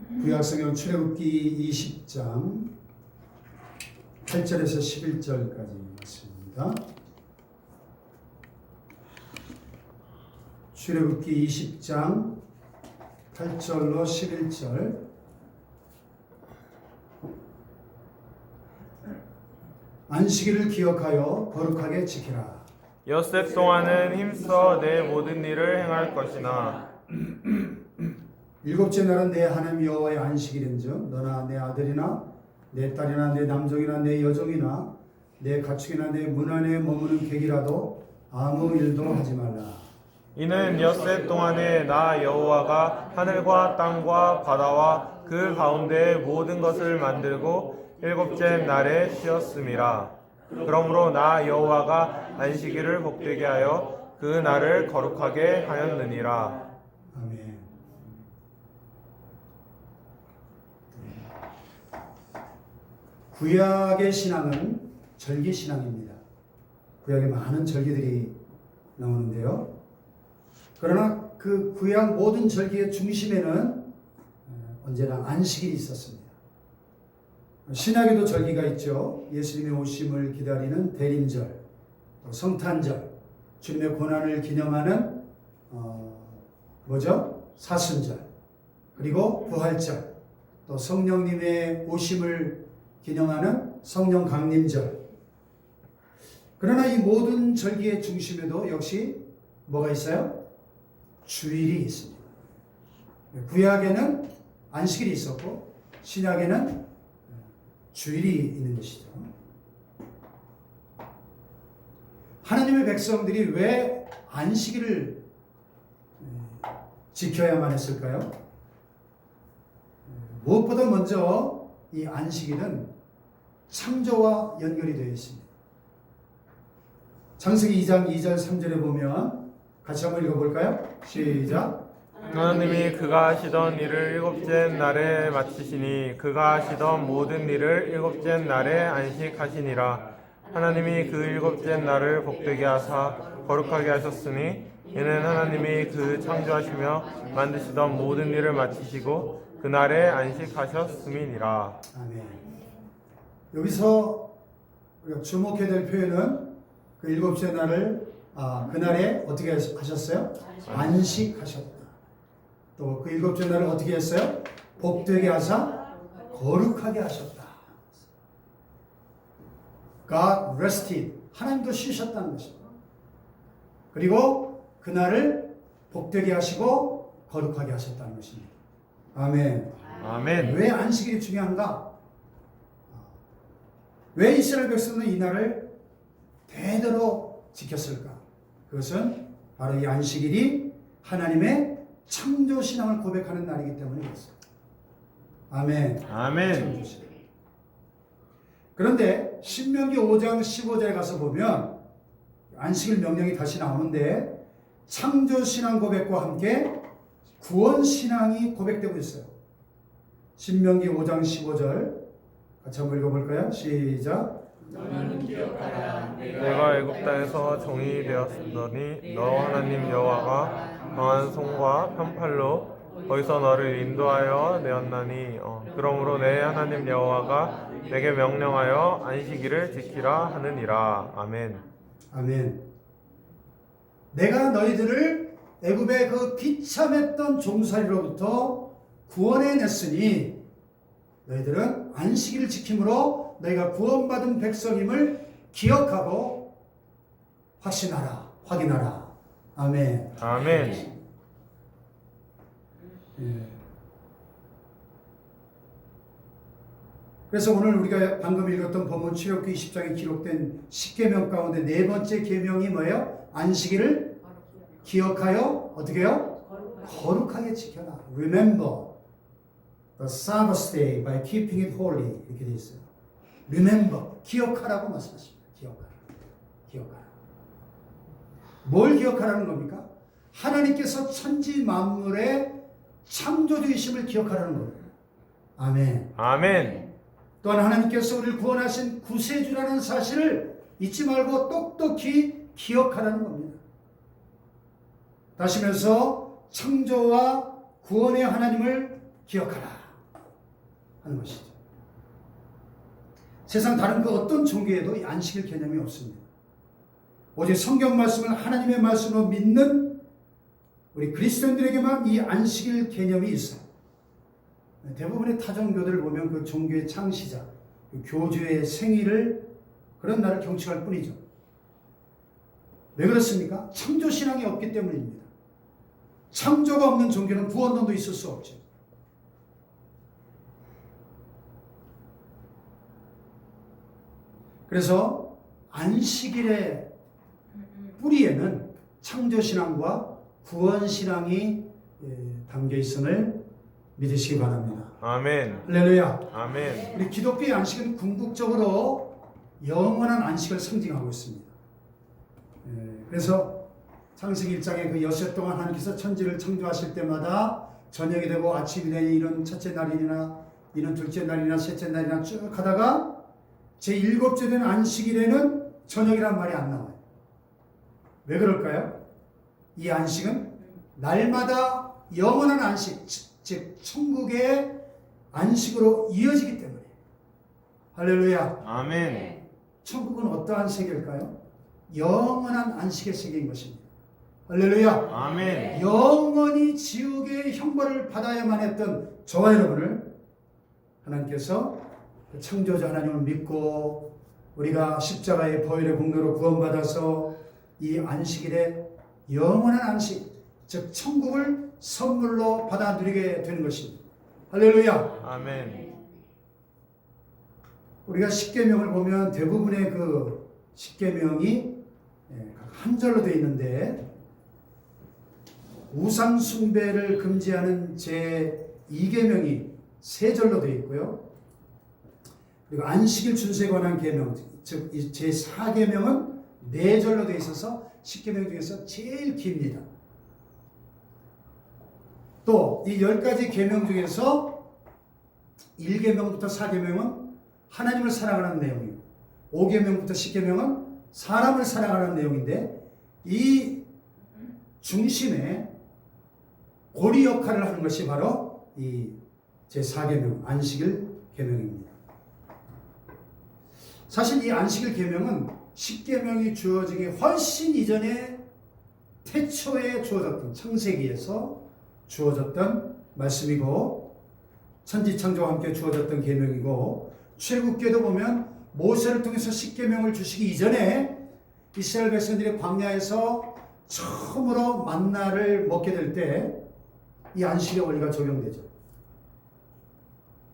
구약성경 출애굽기 20장 8절에서 11절까지 있습니다. 출애굽기 20장 8절로 11절. 안식일을 기억하여 거룩하게 지키라. 엿새 동안은 힘써 내 모든 일을 행할 것이나 일곱째 날은 내 하나님 여호와의 안식일인즉 너나 내 아들이나 내 딸이나 내 남종이나 내 여종이나 내 가축이나 내 문 안에 머무는 객이라도 아무 일도 하지 말라. 이는 엿새 동안에 나 여호와가 하늘과 땅과 바다와 그 가운데의 모든 것을 만들고 일곱째 날에 쉬었음이라. 그러므로 나 여호와가 안식일을 복되게 하여 그 날을 거룩하게 하였느니라. 아멘. 구약의 신앙은 절기 신앙입니다. 구약에 많은 절기들이 나오는데요. 그러나 그 구약 모든 절기의 중심에는 언제나 안식일이 있었습니다. 신약에도 절기가 있죠. 예수님의 오심을 기다리는 대림절, 또 성탄절, 주님의 고난을 기념하는 사순절, 그리고 부활절, 또 성령님의 오심을 기념하는 성령 강림절. 그러나 이 모든 절기의 중심에도 역시 뭐가 있어요? 주일이 있습니다. 구약에는 안식일이 있었고 신약에는 주일이 있는 것이죠. 하나님의 백성들이 왜 안식일을 지켜야만 했을까요? 무엇보다 먼저 이 안식일은 창조와 연결이 되어 있습니다. 창세기 2장 2절 3절에 보면 같이 한번 읽어볼까요? 시작. 하나님이 그가 하시던 일을 일곱째 날에 마치시니 그가 하시던 모든 일을 일곱째 날에 안식하시니라. 하나님이 그 일곱째 날을 복되게 하사 거룩하게 하셨으니 이는 하나님이 그 창조하시며 만드시던 모든 일을 마치시고 그 날에 안식하셨음이니라. 아멘. 여기서 우리가 주목해야 될 표현은 그 일곱째 날을 그날에 어떻게 하셨어요? 안식하셨다. 또 그 일곱째 날을 어떻게 했어요? 복되게 하사 거룩하게 하셨다. God rested. 하나님도 쉬셨다는 것입니다. 그리고 그날을 복되게 하시고 거룩하게 하셨다는 것입니다. 아멘. 아멘. 왜 안식일이 중요한가? 왜 이스라엘 백성은 이 날을 대대로 지켰을까? 그것은 바로 이 안식일이 하나님의 창조 신앙을 고백하는 날이기 때문에 그렇습니다. 아멘. 아멘. 그런데 신명기 5장 15절에 가서 보면 안식일 명령이 다시 나오는데 창조 신앙 고백과 함께 구원 신앙이 고백되고 있어요. 신명기 5장 15절 같이 한번 읽어볼까요? 시작. 너는 기억하라. 내가 애굽 땅에서 종이 되었으니 너 하나님 여호와가 강한 손과 편팔로 거기서 너를 인도하여 내었나니 그러므로 내 하나님 여호와가 내게 명령하여 안식일을 지키라 하느니라. 아멘. 아멘. 내가 너희들을 애굽의 그 비참했던 종살이로부터 구원해냈으니 너희들은 안식일을 지킴으로 너희가 구원받은 백성임을 기억하고 확인하라. 아멘. 아멘. 예. 그래서 오늘 우리가 방금 읽었던 본문 출애굽기 20장에 기록된 10계명 가운데 네 번째 계명이 뭐예요? 안식일을 기억하여 어떻게 해요? 거룩하게 지켜라. Remember the Sabbath day by keeping it holy. 이렇게 되어 있어요. Remember, 기억하라고 말씀하십니다. 기억하라. 뭘 기억하라는 겁니까? 하나님께서 천지 만물의 창조주이심을 기억하라는 거예요. 아멘. 아멘. 또한 하나님께서 우리를 구원하신 구세주라는 사실을 잊지 말고 똑똑히 기억하라는 겁니다. 다시면서 창조와 구원의 하나님을 기억하라. 하는 것이죠. 세상 다른 그 어떤 종교에도 이 안식일 개념이 없습니다. 오직 성경 말씀을 하나님의 말씀으로 믿는 우리 그리스도인들에게만 이 안식일 개념이 있어요. 대부분의 타종교들을 보면 그 종교의 창시자, 그 교주의 생일을 그런 날을 경축할 뿐이죠. 왜 그렇습니까? 창조신앙이 없기 때문입니다. 창조가 없는 종교는 구원론도 있을 수 없죠. 그래서 안식일의 뿌리에는 창조신앙과 구원신앙이 담겨 있음을 믿으시기 바랍니다. 아멘. 할렐루야. 아멘. 우리 기독교의 안식은 궁극적으로 영원한 안식을 상징하고 있습니다. 그래서 창세기 1장에 그 여섯 동안 하나님께서 천지를 창조하실 때마다 저녁이 되고 아침이 되니 이는 첫째 날이나 이는 둘째 날이나 셋째 날이나 쭉 하다가 제7째 되는 안식일에는 저녁이란 말이 안 나와요. 왜 그럴까요? 이 안식은 날마다 영원한 안식, 즉 천국의 안식으로 이어지기 때문에. 할렐루야. 아멘. 천국은 어떠한 세계일까요? 영원한 안식의 세계인 것입니다. 할렐루야. 아멘. 영원히 지옥의 형벌을 받아야만 했던 저와 여러분을 하나님께서 창조자 하나님을 믿고 우리가 십자가의 보혈의 공로로 구원받아서 이 안식일에 영원한 안식, 즉 천국을 선물로 받아 누리게 되는 것입니다. 할렐루야. 아멘. 우리가 십계명을 보면 대부분의 그 십계명이 한 절로 되어 있는데 우상 숭배를 금지하는 제2계명이 세 절로 되어 있고요. 그리고 안식일 준수에 관한 계명, 즉 제4계명은 네 절로 되어 있어서 십계명 중에서 제일 깁니다. 또 이 10가지 계명 중에서 1계명부터 4계명은 하나님을 사랑하는 내용이고 5계명부터 10계명은 사람을 사랑하는 내용인데 이 중심에 고리 역할을 하는 것이 바로 이 제4계명 안식일 계명입니다. 사실 이 안식일 계명은 10계명이 주어지기 훨씬 이전에 태초에 주어졌던 창세기에서 주어졌던 말씀이고 천지창조와 함께 주어졌던 계명이고 출애굽기에도 보면 모세를 통해서 10계명을 주시기 이전에 이스라엘 백성들이 광야에서 처음으로 만나를 먹게 될 때 이 안식의 원리가 적용되죠.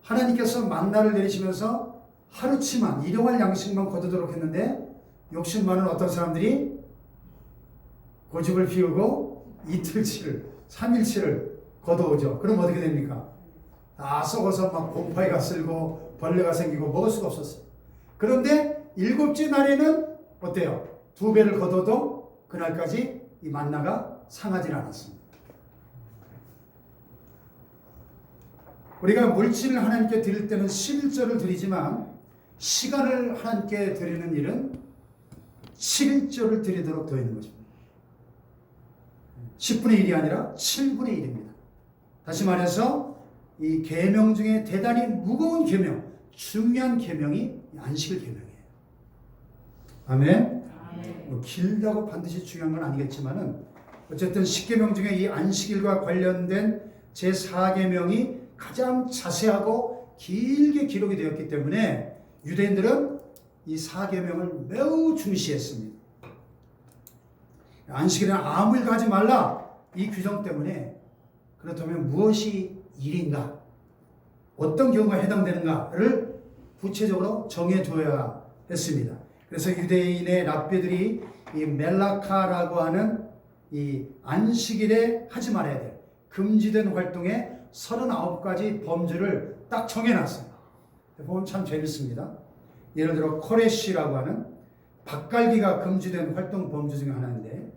하나님께서 만나를 내리시면서 하루치만 일용할 양식만 거두도록 했는데 욕심 많은 어떤 사람들이 고집을 피우고 이틀치를 3일치를 거두오죠. 그럼 어떻게 됩니까? 다 썩어서 막 곰팡이가 쓸고 벌레가 생기고 먹을 수가 없었어요. 그런데 7째 날에는 어때요? 2배를 거둬도 그날까지 이 만나가 상하지 않았습니다. 우리가 물질을 하나님께 드릴 때는 11조를 드리지만 시간을 하나님께 드리는 일은 7조를 드리도록 되어 있는 것입니다. 10분의 1이 아니라 7분의 1입니다. 다시 말해서 이 계명 중에 대단히 무거운 계명, 중요한 계명이 안식일 계명이에요. 아멘. 뭐 길다고 반드시 중요한 건 아니겠지만은 어쨌든 10계명 중에 이 안식일과 관련된 제4계명이 가장 자세하고 길게 기록이 되었기 때문에 유대인들은 이 4계명을 매우 중시했습니다. 안식일에는 아무 일도 하지 말라 이 규정 때문에 그렇다면 무엇이 일인가, 어떤 경우가 해당되는가를 구체적으로 정해줘야 했습니다. 그래서 유대인의 랍비들이 이 멜라카라고 하는 이 안식일에 하지 말아야 될 금지된 활동에 39가지 범주를 딱 정해놨어요. 보면 참 재밌습니다. 예를 들어 코레시라고 하는 밭갈기가 금지된 활동 범주 중에 하나인데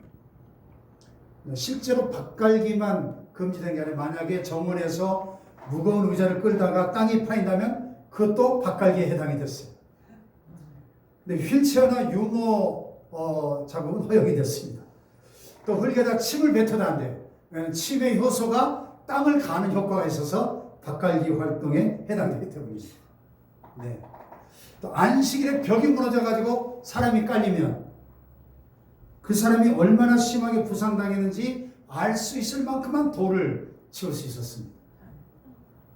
실제로 밭갈기만 금지된 게 아니라 만약에 정원에서 무거운 의자를 끌다가 땅이 파인다면 그것도 밭갈기에 해당이 됐어요. 근데 휠체어나 유모 작업은 허용이 됐습니다. 또 흙에다 침을 뱉어도 안 돼요. 침의 효소가 땅을 가는 효과가 있어서 닭갈기 활동에 해당되기 때문입니다. 네. 또 안식일에 벽이 무너져가지고 사람이 깔리면 그 사람이 얼마나 심하게 부상당했는지 알 수 있을 만큼만 돌을 치울 수 있었습니다.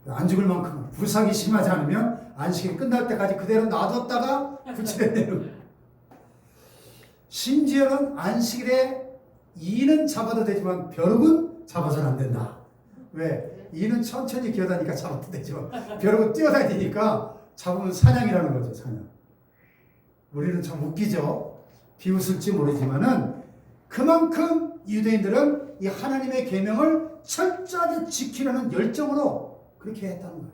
안 죽을 만큼 부상이 심하지 않으면 안식일 끝날 때까지 그대로 놔뒀다가 구출해내는. 심지어는 안식일에 이는 잡아도 되지만 벼룩은 잡아서는 안 된다. 왜? 이는 천천히 기어다니까 잡아도 되지만 벼룩은 뛰어다니니까 잡으면 사냥이라는 거죠. 사냥. 우리는 참 웃기죠. 비웃을지 모르지만은 그만큼 유대인들은 이 하나님의 계명을 철저하게 지키려는 열정으로 그렇게 했다는 거예요.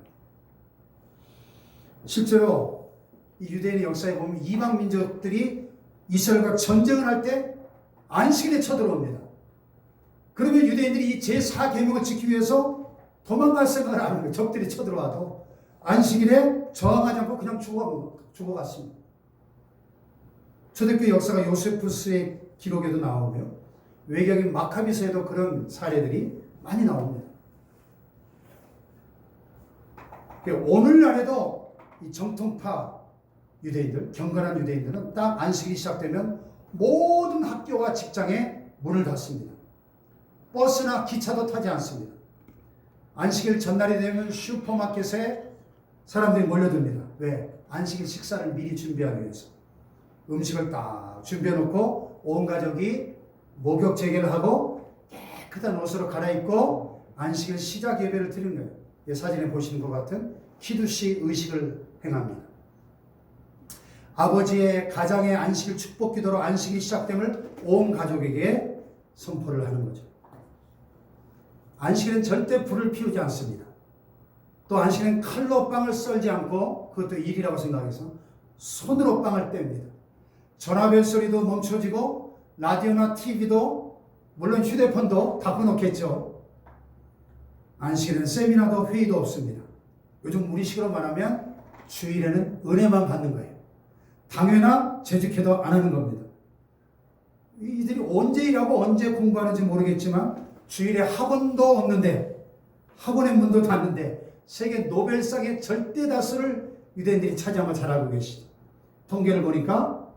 실제로 이 유대인의 역사에 보면 이방 민족들이 이스라엘과 전쟁을 할 때 안식일에 쳐들어옵니다. 그러면 유대인들이 이 제4계명을 지키기 위해서 도망갈 생각을 안 하는 거예요. 적들이 쳐들어와도 안식일에 저항하지 않고 그냥 죽어갔습니다. 초대교회 역사가 요세푸스의 기록에도 나오며 외경인 마카비서에도 그런 사례들이 많이 나옵니다. 오늘날에도 이 정통파 유대인들, 경건한 유대인들은 딱 안식일이 시작되면 모든 학교와 직장에 문을 닫습니다. 버스나 기차도 타지 않습니다. 안식일 전날이 되면 슈퍼마켓에 사람들이 몰려듭니다. 왜? 안식일 식사를 미리 준비하기 위해서. 음식을 딱 준비해 놓고 온 가족이 목욕 재개를 하고 깨끗한 옷으로 갈아입고 안식일 시작 예배를 드리는 거예요. 이 사진에 보시는 것 같은 키두시 의식을 행합니다. 아버지의 가정의 안식일 축복 기도로 안식일이 시작됨을 온 가족에게 선포를 하는 거죠. 안식일은 절대 불을 피우지 않습니다. 또 안식일은 칼로 빵을 썰지 않고 그것도 일이라고 생각해서 손으로 빵을 뗍니다. 전화벨 소리도 멈춰지고 라디오나 TV도 물론 휴대폰도 다 끊어놓겠죠. 안식일은 세미나도 회의도 없습니다. 요즘 우리식으로 말하면 주일에는 은혜만 받는 거예요. 당회나 재직회도 안 하는 겁니다. 이들이 언제 일하고 언제 공부하는지 모르겠지만 주일에 학원도 없는데 학원의 문도 닫는데 세계 노벨상의 절대 다수를 유대인들이 차지하면 잘 알고 계시죠. 통계를 보니까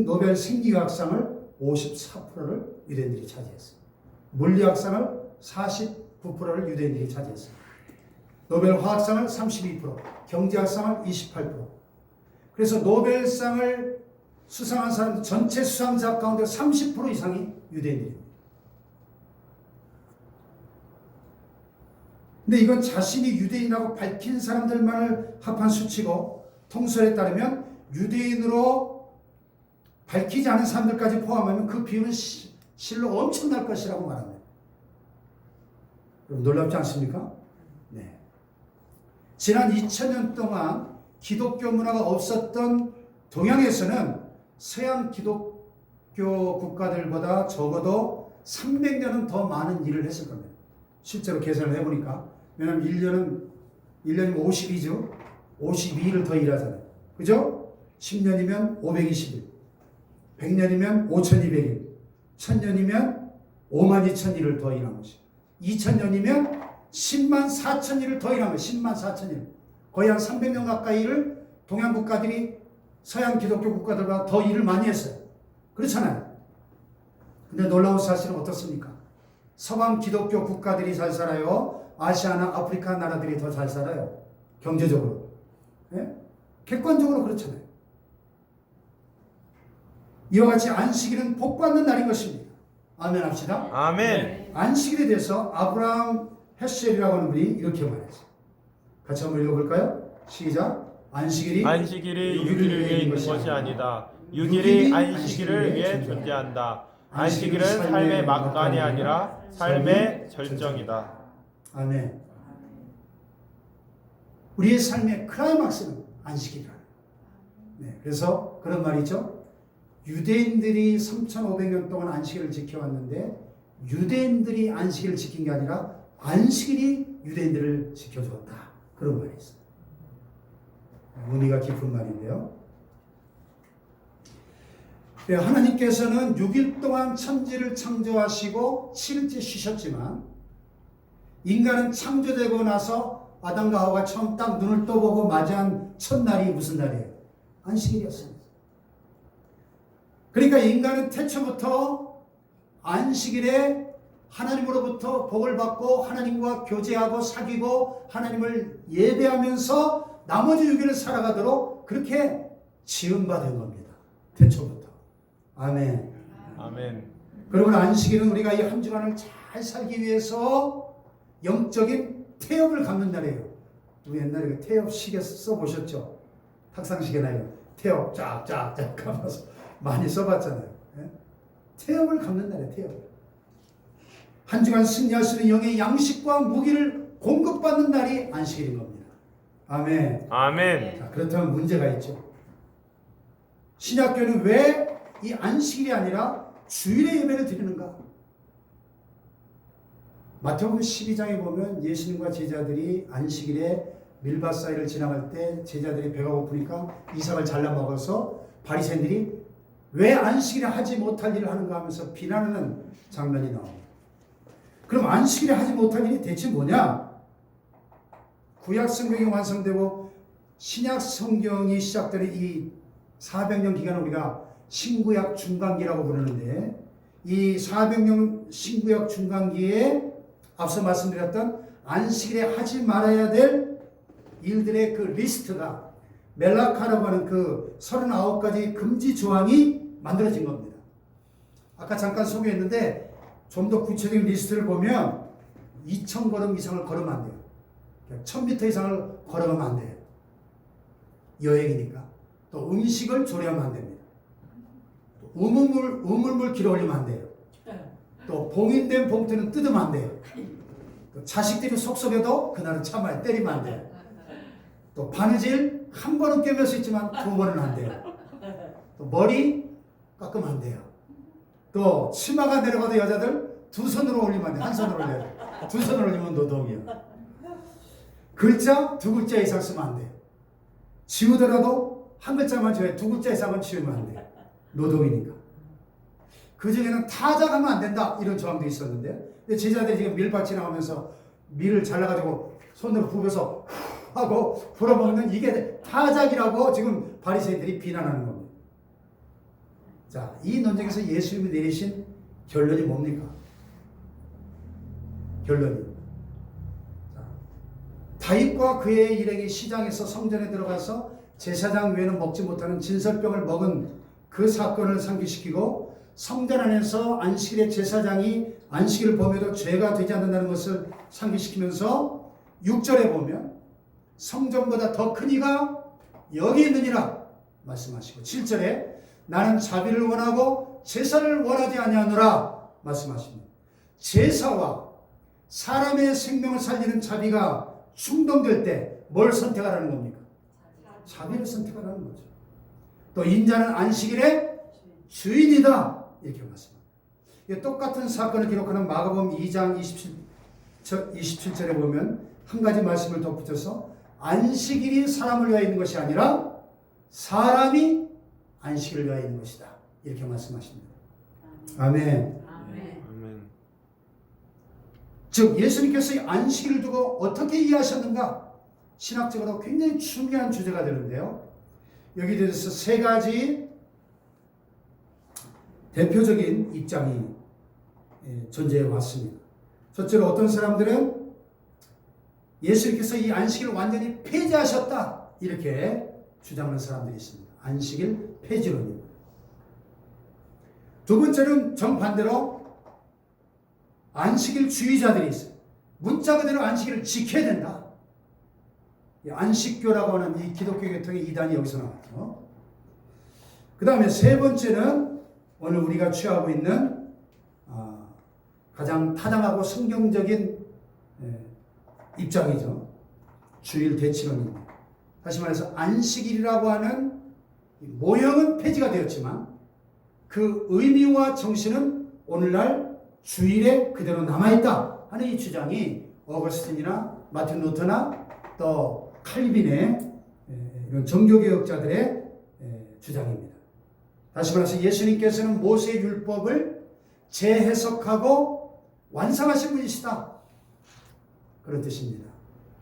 노벨 생리학상을 54%를 유대인들이 차지했어요. 물리학상을 49%를 유대인들이 차지했어요. 노벨 화학상을 32%, 경제학상을 28%. 그래서 노벨상을 수상한 사람 전체 수상자 가운데 30% 이상이 유대인들입니다. 근데 이건 자신이 유대인이라고 밝힌 사람들만을 합한 수치고 통설에 따르면 유대인으로 밝히지 않은 사람들까지 포함하면 그 비율은 실로 엄청날 것이라고 말합니다. 놀랍지 않습니까? 네. 지난 2000년 동안 기독교 문화가 없었던 동양에서는 서양 기독교 국가들보다 적어도 300년은 더 많은 일을 했을 겁니다. 실제로 계산을 해보니까. 왜냐하면 1년이면 52죠. 52일을 더 일하잖아요. 그죠? 10년이면 520일. 100년이면 5200일. 1000년이면 52,000일을 더 일한 것이죠. 2000년이면 10만 4천일을 더 일한 거예요. 10만 4천일. 거의 한 300년 가까이를 동양 국가들이 서양 기독교 국가들보다 더 일을 많이 했어요. 그렇잖아요. 근데 놀라운 사실은 어떻습니까? 서방 기독교 국가들이 잘 살아요? 아시아나 아프리카 나라들이 더 잘 살아요? 경제적으로. 네? 객관적으로 그렇잖아요. 이와 같이 안식일은 복받는 날인 것입니다. 아멘 합시다. 아멘. 안식일에 대해서 아브라함 헤셀이라고 하는 분이 이렇게 말했어요. 같이 한번 읽어볼까요? 시작. 안식일이 6일을 위해 있는 것이 아니다. 6일이 안식일을 위해 존재한다. 안식일은 삶의 막간이 아니라 삶의 절정이다. 아멘. 우리의 삶의 클라이막스는 안식일이라. 네, 그래서 그런 말이죠. 유대인들이 3,500년 동안 안식일을 지켜왔는데 유대인들이 안식일을 지킨 게 아니라 안식일이 유대인들을 지켜주었다. 그런 말이 있어요. 의미가 깊은 말인데요. 하나님께서는 6일 동안 천지를 창조하시고 7일째 쉬셨지만 인간은 창조되고 나서 아담과 하와가 처음 딱 눈을 떠보고 맞이한 첫날이 무슨 날이에요? 안식일이었습니다. 그러니까 인간은 태초부터 안식일에 하나님으로부터 복을 받고 하나님과 교제하고 사귀고 하나님을 예배하면서 나머지 6일을 살아가도록 그렇게 지음받은 겁니다. 태초부터. 아멘. 아멘. 그러면 안식일은 우리가 이 한 주간을 잘 살기 위해서 영적인 태엽을 갖는 날이에요. 우리 옛날에 태엽 시계 써보셨죠? 탁상시계나 태엽 쫙쫙쫙 감아서 많이 써봤잖아요. 예? 태엽을 갖는 날이에요. 태엽. 한 주간 승리할 수 있는 영의 양식과 무기를 공급받는 날이 안식일인 겁니다. 아멘. 아멘. 자, 그렇다면 문제가 있죠. 신약교회는 왜 이 안식일이 아니라 주일에 예배를 드리는가? 마태복음 12장에 보면 예수님과 제자들이 안식일에 밀밭 사이를 지나갈 때 제자들이 배가 고프니까 이삭을 잘라 먹어서 바리새인들이 왜 안식일에 하지 못할 일을 하는가 하면서 비난하는 장면이 나옵니다. 그럼 안식일에 하지 못할 일이 대체 뭐냐? 구약 성경이 완성되고 신약 성경이 시작되는 이 400년 기간을 우리가 신구약 중간기라고 부르는데 이 400년 신구약 중간기에 앞서 말씀드렸던 안식일에 하지 말아야 될 일들의 그 리스트가 멜라카라고 하는 그 39가지 금지 조항이 만들어진 겁니다. 아까 잠깐 소개했는데 좀 더 구체적인 리스트를 보면 2,000걸음 이상을 걸으면 안 돼요. 1,000m 이상을 걸어가면 안 돼요. 여행이니까. 또 음식을 조리하면 안 됩니다. 또 우물물 길어 올리면 안 돼요. 또 봉인된 봉투는 뜯으면 안 돼요. 또 자식들이 속썩여도 그날은 참아야 때리면 안 돼요. 또 바느질 한 번은 꿰맬 수 있지만 두 번은 안 돼요. 또 머리 깎으면 안 돼요. 또 치마가 내려가도 여자들 두 손으로 올리면 안 돼요. 한 손으로 올려야 돼요. 두 손으로 올리면 노동이에요. 글자 두 글자 이상 쓰면 안 돼요. 지우더라도 한 글자만 지워야 두 글자 이상은 지우면 안 돼요. 노동이니까. 그 중에는 타작하면 안 된다 이런 조항도 있었는데 근데 제자들이 지금 밀밭 지나가면서 밀을 잘라가지고 손으로 부벼서 하고 불어먹는 이게 타작이라고 지금 바리새인들이 비난하는 겁니다. 자, 이 논쟁에서 예수님이 내리신 결론이 뭡니까? 결론이 자, 다윗과 그의 일행이 시장에서 성전에 들어가서 제사장 외에는 먹지 못하는 진설병을 먹은 그 사건을 상기시키고 성전 안에서 안식일에 제사장이 안식일을 범해도 죄가 되지 않는다는 것을 상기시키면서 6절에 보면 성전보다 더 큰 이가 여기 있느니라 말씀하시고 7절에 나는 자비를 원하고 제사를 원하지 아니하노라 말씀하십니다. 제사와 사람의 생명을 살리는 자비가 충동될 때 뭘 선택하라는 겁니까? 자비를 선택하라는 거죠. 또 인자는 안식일의 주인이다 이렇게 말씀합니다. 똑같은 사건을 기록하는 마가복음 2장 27절에 보면 한 가지 말씀을 덧붙여서 안식일이 사람을 위하여 있는 것이 아니라 사람이 안식일을 위하여 있는 것이다 이렇게 말씀하십니다. 아멘. 아멘. 즉 예수님께서 이 안식일을 두고 어떻게 이해하셨는가? 신학적으로 굉장히 중요한 주제가 되는데요. 여기에 대해서 세 가지 대표적인 입장이 존재해 왔습니다. 첫째로 어떤 사람들은 예수님께서 이 안식일을 완전히 폐지하셨다 이렇게 주장하는 사람들이 있습니다. 안식일 폐지론입니다. 두 번째는 정반대로 안식일 주의자들이 있어요. 문자 그대로 안식일을 지켜야 된다. 안식교라고 하는 이 기독교 계통의 이단이 여기서 나왔죠. 그 다음에 세 번째는 오늘 우리가 취하고 있는 가장 타당하고 성경적인 입장이죠. 주일 대치론입니다. 다시 말해서 안식일이라고 하는 모형은 폐지가 되었지만 그 의미와 정신은 오늘날 주일에 그대로 남아있다 하는 이 주장이 어거스틴이나 마틴 루터나 또 칼빈의 이런 종교개혁자들의 주장입니다. 다시 말해서 예수님께서는 모세의 율법을 재해석하고 완성하신 분이시다. 그런 뜻입니다.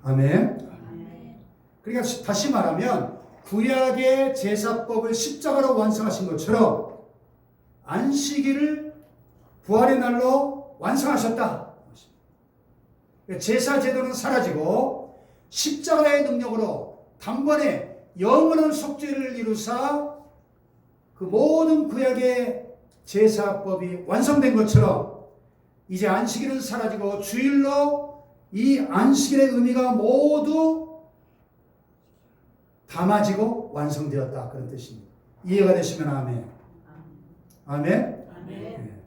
아멘. 그러니까 다시 말하면 구약의 제사법을 십자가로 완성하신 것처럼 안식일을 부활의 날로 완성하셨다. 제사 제도는 사라지고 십자가의 능력으로 단번에 영원한 속죄를 이루사 그 모든 구약의 제사법이 완성된 것처럼 이제 안식일은 사라지고 주일로 이 안식일의 의미가 모두 담아지고 완성되었다. 그런 뜻입니다. 이해가 되시면 아멘. 아멘. 네.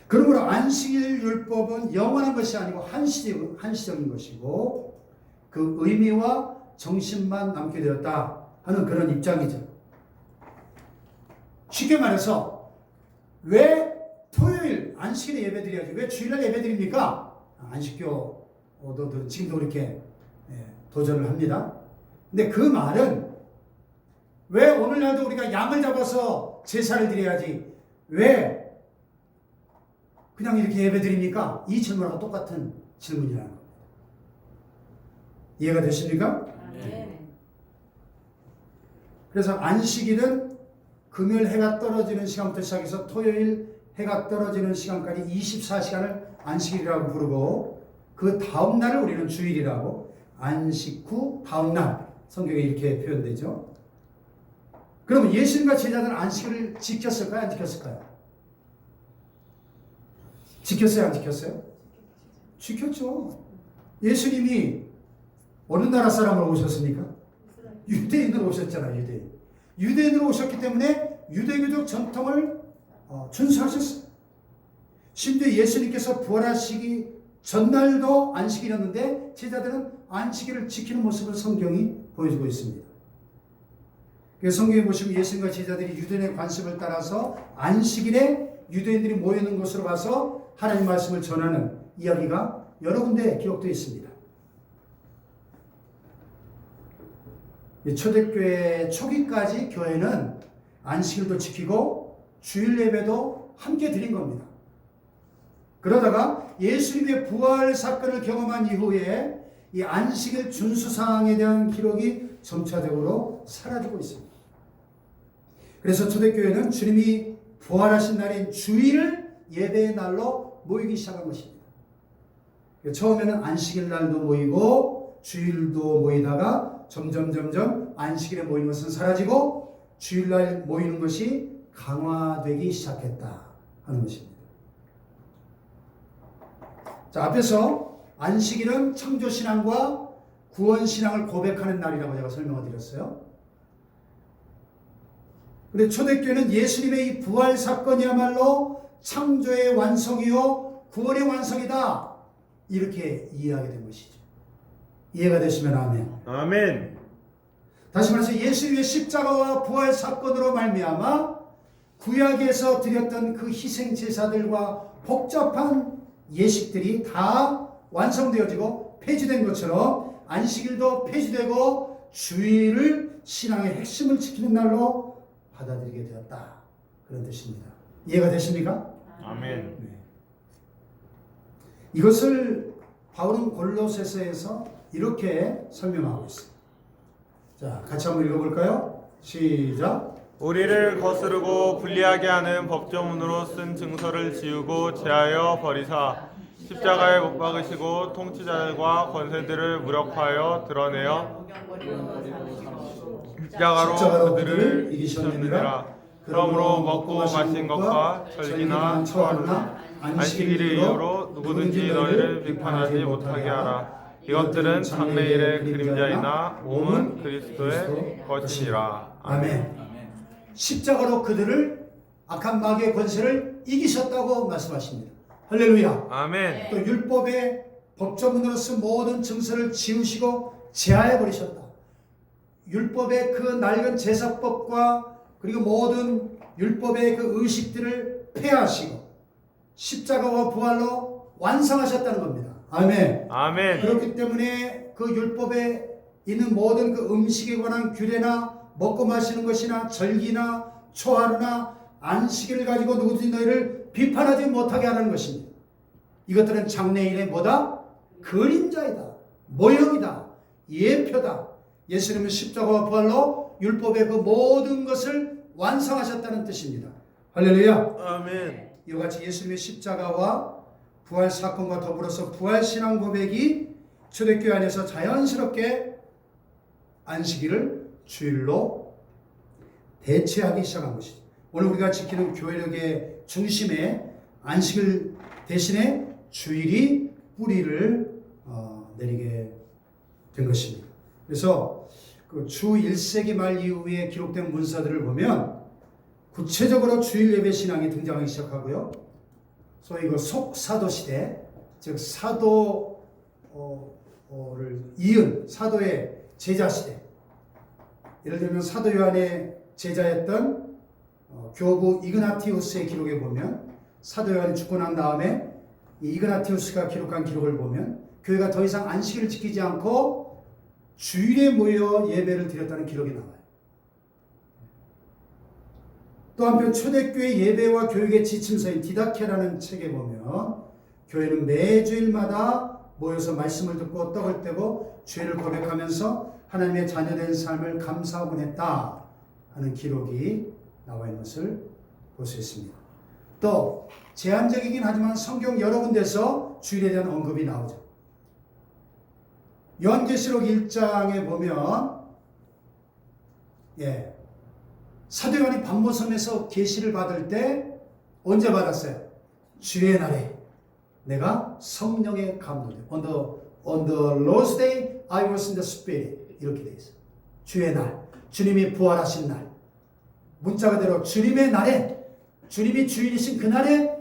그러므로 안식일 율법은 영원한 것이 아니고 한시적인 것이고 그 의미와 정신만 남게 되었다 하는 그런 입장이죠. 쉽게 말해서 왜 토요일 안식일에 예배드려야지 왜 주일날 예배드립니까? 안식교도들 지금도 그렇게 도전을 합니다. 근데 그 말은 왜 오늘날도 우리가 양을 잡아서 제사를 드려야지 왜 그냥 이렇게 예배드립니까? 이 질문하고 똑같은 질문이라는 겁니다. 이해가 되십니까? 네. 그래서 안식일은 금요일 해가 떨어지는 시간부터 시작해서 토요일 해가 떨어지는 시간까지 24시간을 안식일이라고 부르고 그 다음 날을 우리는 주일이라고 안식 후 다음 날 성경에 이렇게 표현되죠. 그러면 예수님과 제자들은 안식일을 지켰을까요? 안 지켰을까요? 지켰어요? 안 지켰어요? 지켰죠. 예수님이 어느 나라 사람으로 오셨습니까? 유대인으로 오셨잖아요. 유대인으로 오셨기 때문에 유대교적 전통을 준수하셨어요. 심지어 예수님께서 부활하시기 전날도 안식일이었는데 제자들은 안식일을 지키는 모습을 성경이 보여주고 있습니다. 그래서 성경에 보시면 예수님과 제자들이 유대인의 관습을 따라서 안식일에 유대인들이 모이는 곳으로 가서 하나님 말씀을 전하는 이야기가 여러 군데 기록되어 있습니다. 초대교회 초기까지 교회는 안식일도 지키고 주일 예배도 함께 드린 겁니다. 그러다가 예수님의 부활 사건을 경험한 이후에 이 안식일 준수 사항에 대한 기록이 점차적으로 사라지고 있습니다. 그래서 초대교회는 주님이 부활하신 날인 주일을 예배의 날로 모이기 시작한 것입니다. 처음에는 안식일 날도 모이고 주일도 모이다가 점점 안식일에 모이는 것은 사라지고 주일날 모이는 것이 강화되기 시작했다 하는 것입니다. 자, 앞에서 안식일은 창조신앙과 구원신앙을 고백하는 날이라고 제가 설명을 드렸어요. 그런데 초대교회는 예수님의 이 부활 사건이야말로 창조의 완성이요 구원의 완성이다 이렇게 이해하게 된 것이죠. 이해가 되시면 아멘. 아멘. 다시 말해서 예수님의 십자가와 부활 사건으로 말미암아 구약에서 드렸던 그 희생 제사들과 복잡한 예식들이 다 완성되어지고 폐지된 것처럼 안식일도 폐지되고 주일을 신앙의 핵심을 지키는 날로 받아들이게 되었다. 그런 뜻입니다. 이해가 되십니까? 아멘. 네. 이것을 바울은 골로새서에서 이렇게 설명하고 있습니다. 자, 같이 한번 읽어볼까요? 시작. 우리를 거스르고 불리하게 하는 법조문으로 쓴 증서를 지우고 제하여 버리사 십자가에 못 박으시고 통치자들과 권세들을 무력하여 드러내어 십자가로 그들을 이기셨느니라. 그러므로 먹고 마신 것과 절기나 초하루나 안식일의 이유로 누구든지 너희를 비판하지 못하게 하라. 이것들은 장래일의 그림자이나 몸은 그리스도의 것이니라. 아멘. 십자가로 그들을 악한 마귀의 권세를 이기셨다고 말씀하십니다. 할렐루야. 아멘. 또 율법의 법조문으로 쓴 모든 증서를 지우시고 제하해 버리셨다. 율법의 그 낡은 제사법과 그리고 모든 율법의 그 의식들을 폐하시고 십자가와 부활로 완성하셨다는 겁니다. 아멘. 아멘. 그렇기 때문에 그 율법에 있는 모든 그 음식에 관한 규례나 먹고 마시는 것이나 절기나 초하루나 안식일을 가지고 누구든지 너희를 비판하지 못하게 하라는 것입니다. 이것들은 장래일의 뭐다? 그림자이다, 모형이다, 예표다. 예수님은 십자가와 부활로 율법의 그 모든 것을 완성하셨다는 뜻입니다. 할렐루야. 아멘. 이와 같이 예수님의 십자가와 부활 사건과 더불어서 부활 신앙 고백이 초대교회 안에서 자연스럽게 안식일을 주일로 대체하기 시작한 것이죠. 오늘 우리가 지키는 교회력의 중심에 안식일 대신에 주일이 뿌리를 내리게 된 것입니다. 그래서 그 주 1세기 말 이후에 기록된 문서들을 보면 구체적으로 주일 예배 신앙이 등장하기 시작하고요. 소위 그 속사도 시대, 즉 사도를 이은 사도의 제자 시대. 예를 들면 사도 요한의 제자였던 교부 이그나티우스의 기록에 보면 사도 요한이 죽고 난 다음에 이 이그나티우스가 기록한 기록을 보면 교회가 더 이상 안식일을 지키지 않고 주일에 모여 예배를 드렸다는 기록이 나와요. 또 한편 초대교회 예배와 교육의 지침서인 디다케라는 책에 보면 교회는 매주일마다 모여서 말씀을 듣고 떡을 떼고 죄를 고백하면서 하나님의 자녀된 삶을 감사하곤 했다 하는 기록이 나와 있는 것을 볼 수 있습니다. 또 제한적이긴 하지만 성경 여러 군데서 주일에 대한 언급이 나오죠. 요한계시록 1장에 보면 사도 요한이 반모섬에서 계시를 받을 때 언제 받았어요? 주의 날에 내가 성령의 감동을 on the Lord's day I was in the Spirit 이렇게 되어 있어요. 주의 날, 주님이 부활하신 날, 문자 그대로 주님의 날에 주님이 주인이신 그날에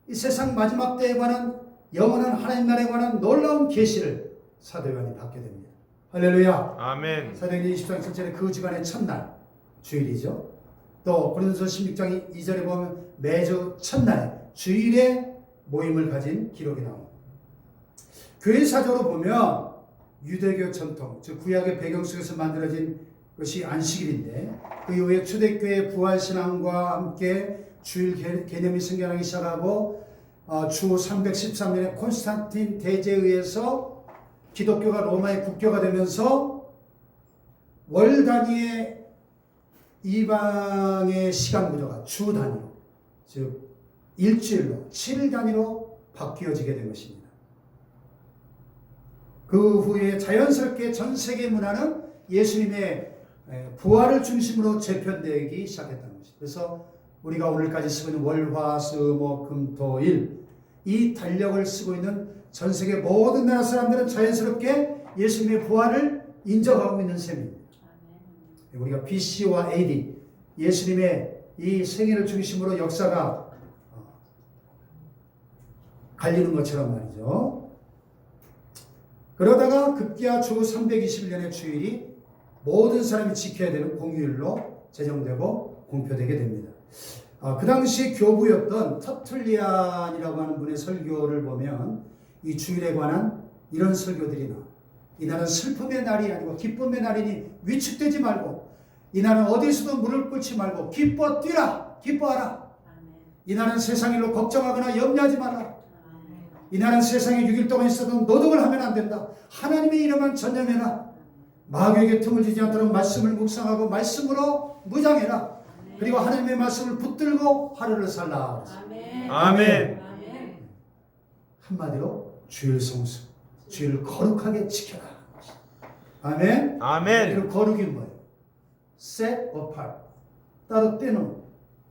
이 세상 마지막 때에 관한 영원한 하나님 나라에 관한 놀라운 계시를 사도 요한이 받게 됩니다. 할렐루야. 아멘. 사도행전 20장 7절에 그 주간의 첫날 주일이죠. 또 고린도서 16장 2절에 보면 매주 첫날에 주일에 모임을 가진 기록이 나옵니다. 교회사적으로 보면 유대교 전통, 즉 구약의 배경 속에서 만들어진 것이 안식일인데 그 이후에 초대교회 부활신앙과 함께 주일 개념이 생겨나기 시작하고 주 313년에 콘스탄틴 대제에 의해서 기독교가 로마의 국교가 되면서 월 단위의 이방의 시간 구조가 주 단위로, 즉 일주일로 7일 단위로 바뀌어지게 된 것입니다. 그 후에 자연스럽게 전 세계 문화는 예수님의 부활을 중심으로 재편되기 시작했다는 것입니다. 그래서 우리가 오늘까지 쓰고 있는 월, 화, 수, 목, 금, 토, 일 이 달력을 쓰고 있는 전 세계 모든 나라 사람들은 자연스럽게 예수님의 부활을 인정하고 있는 셈입니다. 우리가 BC와 AD 예수님의 이 생애를 중심으로 역사가 갈리는 것처럼 말이죠. 그러다가 급기야 주 321년의 주일이 모든 사람이 지켜야 되는 공휴일로 제정되고 공표되게 됩니다. 그 당시 교부였던 터툴리안이라고 하는 분의 설교를 보면 이 주일에 관한 이런 설교들이 나와요. 이날은 슬픔의 날이 아니고 기쁨의 날이니 위축되지 말고 이날은 어디서도 무릎 꿇지 말고 기뻐 뛰라 기뻐하라. 이날은 세상 일로 걱정하거나 염려하지 말라. 이날은 세상에 6일 동안 있어도 노동을 하면 안 된다. 하나님의 이름만 전념해라. 마귀에게 틈을 주지 않도록 말씀을 묵상하고 말씀으로 무장해라. 그리고 하나님의 말씀을 붙들고 하루를 살라. 아멘. 한마디로 주일 성수, 주일을 거룩하게 지켜라. 아멘. 아멘. 그리고 거룩이 뭐예요? set apart, 따로 떼놓은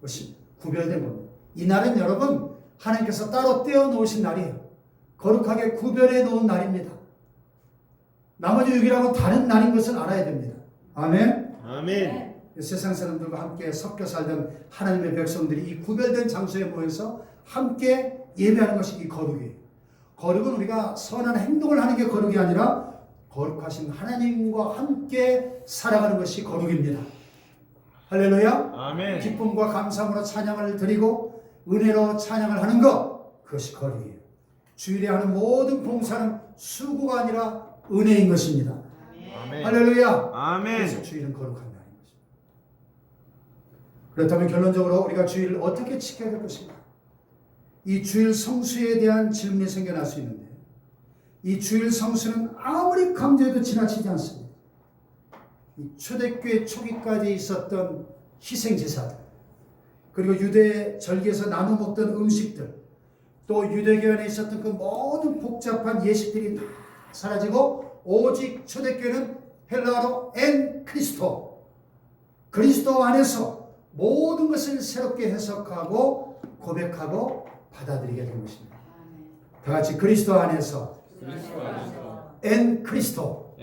것이 구별된 겁니다. 이 날은 여러분 하나님께서 따로 떼어 놓으신 날이에요. 거룩하게 구별해 놓은 날입니다. 나머지 6일하고 다른 날인 것을 알아야 됩니다. 아멘. 아멘. 세상 사람들과 함께 섞여 살던 하나님의 백성들이 이 구별된 장소에 모여서 함께 예배하는 것이 이 거룩이에요. 거룩은 우리가 선한 행동을 하는 게 거룩이 아니라 거룩하신 하나님과 함께 살아가는 것이 거룩입니다. 할렐루야. 아멘. 기쁨과 감사함으로 찬양을 드리고 은혜로 찬양을 하는 것, 그것이 거룩이에요. 주일에 하는 모든 봉사는 수고가 아니라 은혜인 것입니다. 아멘. 할렐루야. 아멘. 그래서 주일은 거룩한 날인 것입니다. 그렇다면 결론적으로 우리가 주일을 어떻게 지켜야 될 것인가? 이 주일 성수에 대한 질문이 생겨날 수 있는데 이 주일 성수는 아무리 강조해도 지나치지 않습니다. 이 초대교회 초기까지 있었던 희생제사들, 그리고 유대 절기에서 나눠 먹던 음식들, 또 유대교 안에 있었던 그 모든 복잡한 예식들이 다 사라지고 오직 초대교회는 헬라어로 엔 크리스토, 그리스도 안에서 모든 것을 새롭게 해석하고 고백하고 받아들이게 된 것입니다. 다 같이 그리스도 안에서, 엔 크리스토,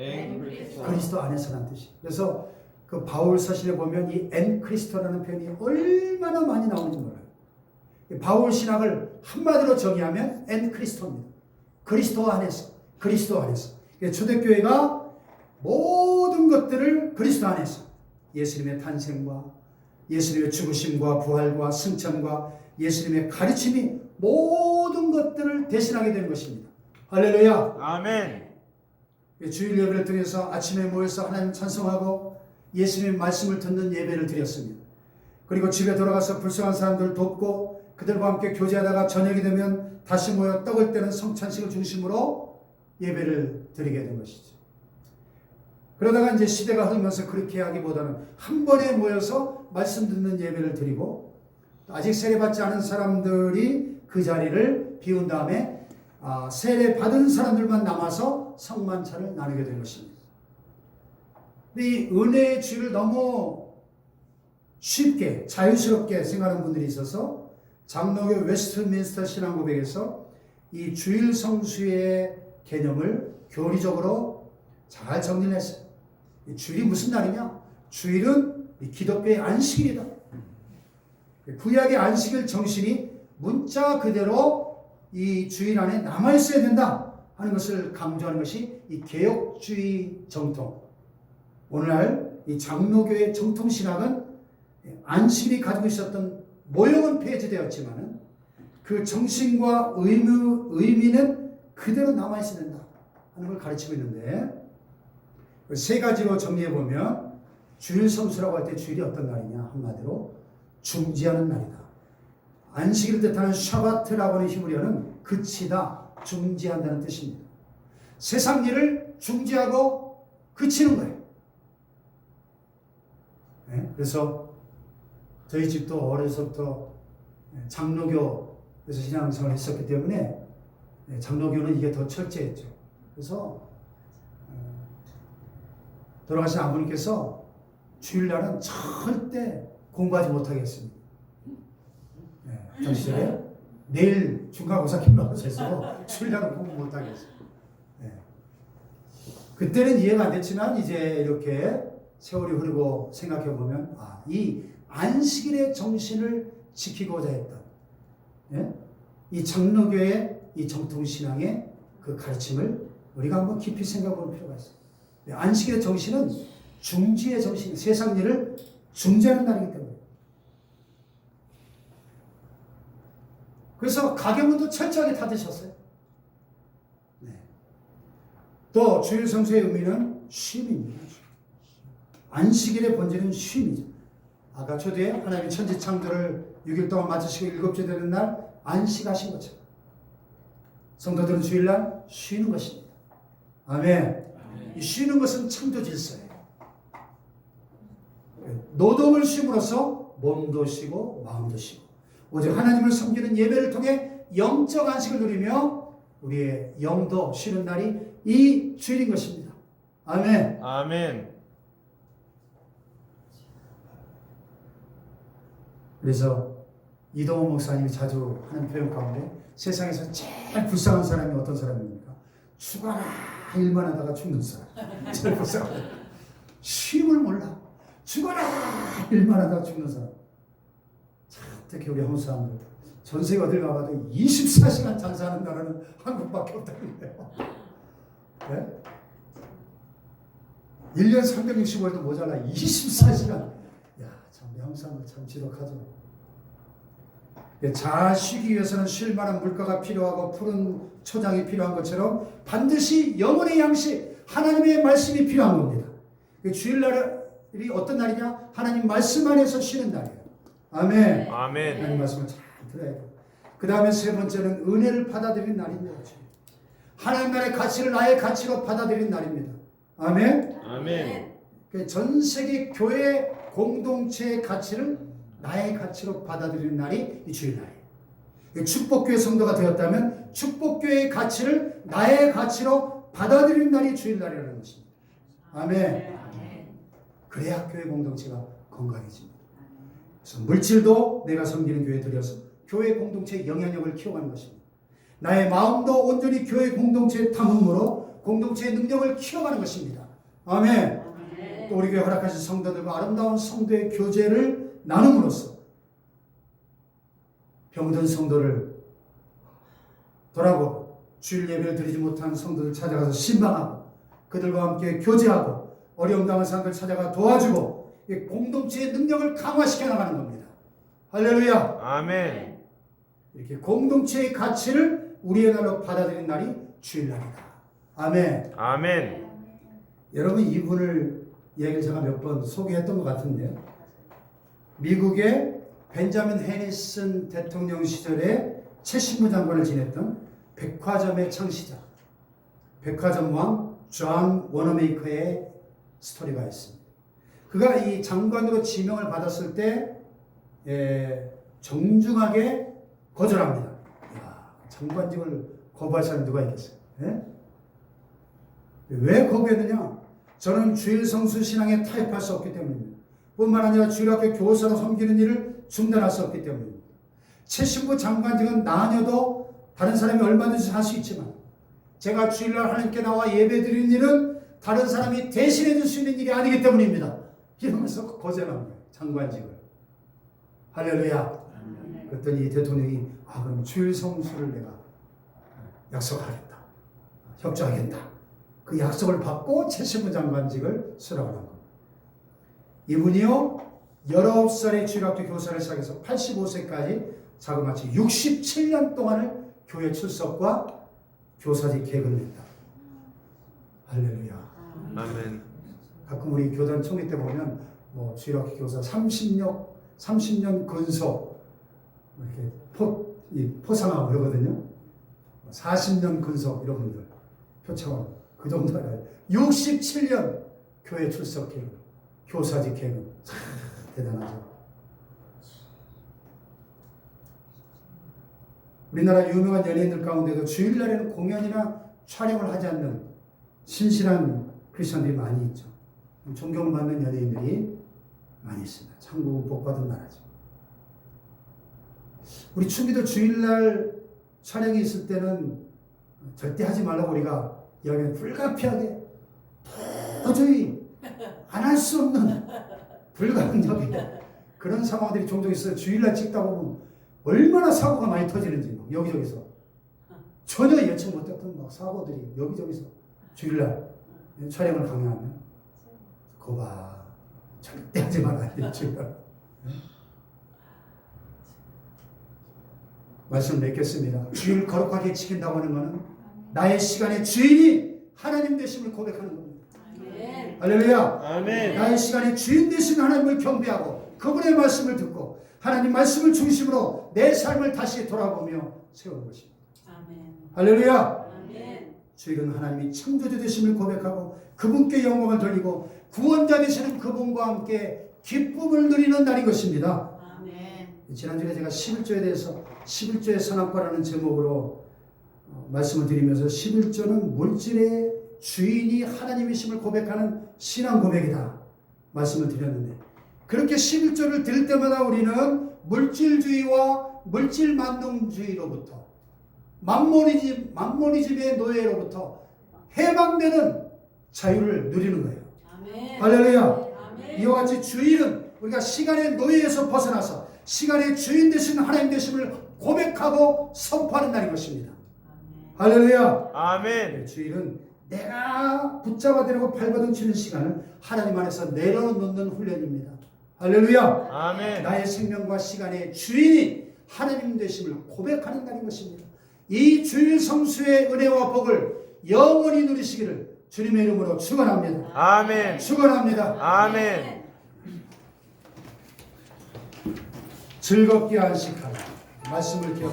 그리스도 안에서라는 뜻이에요. 그래서 그 바울 서신에 보면 이 엔 크리스토라는 표현이 얼마나 많이 나오는지 몰라요. 바울 신학을 한마디로 정의하면 엔 크리스토입니다. 그리스도 안에서, 그리스도 안에서. 초대교회가 모든 것들을 그리스도 안에서, 예수님의 탄생과 예수님의 죽으심과 부활과 승천과 예수님의 가르침이 모든 것들을 대신하게 되는 것입니다. 할렐루야. 아멘. 주일 예배를 통해서 아침에 모여서 하나님 찬송하고 예수님의 말씀을 듣는 예배를 드렸습니다. 그리고 집에 돌아가서 불쌍한 사람들을 돕고 그들과 함께 교제하다가 저녁이 되면 다시 모여 떡을 떼는 성찬식을 중심으로 예배를 드리게 된 것이죠. 그러다가 이제 시대가 흐르면서 그렇게 하기보다는 한 번에 모여서 말씀 듣는 예배를 드리고 아직 세례받지 않은 사람들이 그 자리를 비운 다음에 세례 받은 사람들만 남아서 성만찬을 나누게 된 것입니다. 근데 이 은혜의 주일을 너무 쉽게 자유스럽게 생각하는 분들이 있어서 장로교 웨스트민스터 신앙고백에서 이 주일 성수의 개념을 교리적으로 잘 정리를 했어요. 이 주일이 무슨 날이냐? 주일은 기독교의 안식일이다. 구약의 안식일 정신이 문자 그대로 이 주일 안에 남아있어야 된다 하는 것을 강조하는 것이 이 개혁주의 정통. 오늘날 이 장로교의 정통신학은 안식일이 가지고 있었던 모형은 폐지되었지만 그 정신과 의미는 그대로 남아있어야 된다 하는 걸 가르치고 있는데, 세 가지로 정리해보면 주일 성수라고 할 때 주일이 어떤 날이냐? 한마디로 중지하는 날이다. 안식일을 뜻하는 샤바트라고 하는 히브리어는 그치다, 중지한다는 뜻입니다. 세상 일을 중지하고 그치는 거예요. 네? 그래서 저희 집도 어려서부터 장로교에서 신앙생활을 했었기 때문에 장로교는 이게 더 철저했죠. 그래서 돌아가신 아버님께서 주일날은 절대 공부하지 못하게 했습니다. 당시에 내일 중간고사 끝나고 해서 주일날은 공부 못하게 했어요. 그때는 이해가 안 됐지만 이제 이렇게 세월이 흐르고 생각해보면 이 안식일의 정신을 지키고자 했던 이 장로교의 이 정통신앙의 그 가르침을 우리가 한번 깊이 생각해볼 필요가 있어요. 안식일의 정신은 중지의 정신, 세상 일을 중지하는 날이기 때문에. 그래서 가계문도 철저하게 닫으셨어요. 또 주일 성수의 의미는 쉼입니다. 안식일의 본질은 쉼이죠. 아까 초대에 하나님이 천지 창조를 6일 동안 마치시고 7째 되는 날 안식하신 것처럼 성도들은 주일날 쉬는 것입니다. 아멘. 이 쉬는 것은 창조 질서예요. 노동을 쉼으로써 몸도 쉬고 마음도 쉬고 오직 하나님을 섬기는 예배를 통해 영적 안식을 누리며 우리의 영도 쉬는 날이 이 주일인 것입니다. 아멘. 아멘. 그래서 이동호 목사님이 자주 하는 표현 가운데 세상에서 제일 불쌍한 사람이 어떤 사람입니까? 죽어라 일만 하다가 죽는 사람. 제일 불쌍한 사람. 쉼을 몰라. 죽어라 일만 하다가 죽는 사람. 참, 특히 우리 한국 사람들 전 세계 어딜 가봐도 24시간 장사하는 나라는 한국밖에 없다는 거예요. 네? 1년 365일도 모자라 24시간. 참 한국 사람들 참 지독하죠. 잘 쉬기 위해서는 쉴 만한 물가가 필요하고 푸른 초장이 필요한 것처럼 반드시 영혼의 양식, 하나님의 말씀이 필요한 겁니다. 주일날이 어떤 날이냐? 하나님 말씀 안에서 쉬는 날이에요. 아멘. 아멘. 하나님 말씀을 잘 들어야 돼요. 그 다음에 세 번째는 은혜를 받아들이는 날입니다. 하나님 나라의 가치를 나의 가치로 받아들인 날입니다. 아멘. 아멘. 전 세계 교회 공동체의 가치를 나의 가치로 받아들이는 날이 이 주일날이에요. 축복교회 성도가 되었다면 축복교회의 가치를 나의 가치로 받아들이는 날이 주일날이라는 것입니다. 아멘. 그래야 교회 공동체가 건강해집니다. 그래서 물질도 내가 섬기는 교회에 들여서 교회 공동체의 영향력을 키워가는 것입니다. 나의 마음도 온전히 교회 공동체의 탐험으로 공동체의 능력을 키워가는 것입니다. 아멘. 또 우리 교회 허락하신 성도들과 아름다운 성도의 교제를 나눔으로써 병든 성도를 돌아보고 주일 예배를 드리지 못한 성도들 찾아가서 신방하고 그들과 함께 교제하고 어려움 당한 사람들 찾아가 도와주고 공동체의 능력을 강화시켜 나가는 겁니다. 할렐루야. 아멘. 이렇게 공동체의 가치를 우리의 날로 받아들인 날이 주일날이다. 아멘. 아멘. 여러분 이분을 이야기를 제가 몇 번 소개했던 것 같은데 미국의 벤자민 해리슨 대통령 시절에 최신부 장관을 지냈던 백화점의 창시자 백화점 왕 존 워너메이커의 스토리가 있습니다. 그가 이 장관으로 지명을 받았을 때 정중하게 거절합니다. 이야, 장관직을 거부할 사람이 누가 있겠어요? 예? 왜 거부했느냐? 저는 주일 성수 신앙에 타협할 수 없기 때문입니다. 뿐만 아니라 주일학교 교사로 섬기는 일을 중단할 수 없기 때문입니다. 최신부 장관직은 나녀도 다른 사람이 얼마든지 할 수 있지만 제가 주일날 하나님께 나와 예배드리는 일은 다른 사람이 대신해 줄 수 있는 일이 아니기 때문입니다. 이러면서 거절합니다. 장관직을. 할렐루야. 그랬더니 대통령이 그럼 주일 성수를 내가 약속하겠다. 협조하겠다. 그 약속을 받고 최신부 장관직을 수락하는 겁니다. 이분이요 19살에 주일학교 교사를 시작해서 85세까지 자그마치 67년 동안을 교회 출석과 교사직 계급을 했다. 할렐루야. 아멘. 가끔 우리 교단 총회 때 보면 뭐 주일학교 교사 30년 근속 이렇게 포상하고 그러거든요. 40년 근속 이런 분들 표창원 그 정도 알아요. 67년 교회 출석 계급, 교사직 계급 참 대단하죠. 우리나라 유명한 연예인들 가운데도 주일날에는 공연이나 촬영을 하지 않는 신실한 크리스천들이 많이 있죠. 존경을 받는 연예인들이 많이 있습니다. 천국은 복받은 나라죠. 우리 충기도 주일날 촬영이 있을 때는 절대 하지 말라고 우리가 이야기는 불가피하게 도저히 안 할 수 없는 불가능적인 그런 상황들이 종종 있어요. 주일날 찍다 보면 얼마나 사고가 많이 터지는지 여기저기서 전혀 예측 못했던 막 사고들이 여기저기서 주일날 촬영을 강요하면 거봐 절대 하지 말아야 주일날. 말씀 맺겠습니다. 주일 거룩하게 지킨다고 하는 것은 나의 시간의 주인이 하나님 되심을 고백하는 겁니다. 아멘. 할렐루야. 아멘. 나의 시간의 주인 되신 하나님을 경배하고 그분의 말씀을 듣고 하나님 말씀을 중심으로 내 삶을 다시 돌아보며 세우는 것입니다. 아멘. 할렐루야. 아멘. 주일은 하나님이 창조주 되심을 고백하고 그분께 영광을 돌리고 구원자 되시는 그분과 함께 기쁨을 누리는 날인 것입니다. 아멘. 지난주에 제가 11조에 대해서 11조의 선악과라는 제목으로 말씀을 드리면서 11조는 물질의 주인이 하나님이심을 고백하는 신앙 고백이다 말씀을 드렸는데 그렇게 11조를 들을 때마다 우리는 물질주의와 물질만능주의로부터 만모니즘의 노예로부터 해방되는 자유를 누리는 거예요. 아멘. 할렐루야. 아멘. 이와 같이 주일은 우리가 시간의 노예에서 벗어나서 시간의 주인 되신 하나님 되심을 고백하고 선포하는 날인 것입니다. 아멘. 할렐루야. 아멘. 주일은 내가 붙잡아들고 발버둥치는 시간을 하나님 안에서 내려놓는 훈련입니다. 할렐루야. 아멘. 나의 생명과 시간의 주인이 하나님 되심을 고백하는 날인 것입니다. 이 주일 성수의 은혜와 복을 영원히 누리시기를 주님의 이름으로 축원합니다. 아멘. 축원합니다. 아멘. 즐겁게 안식하라. 말씀을 기억.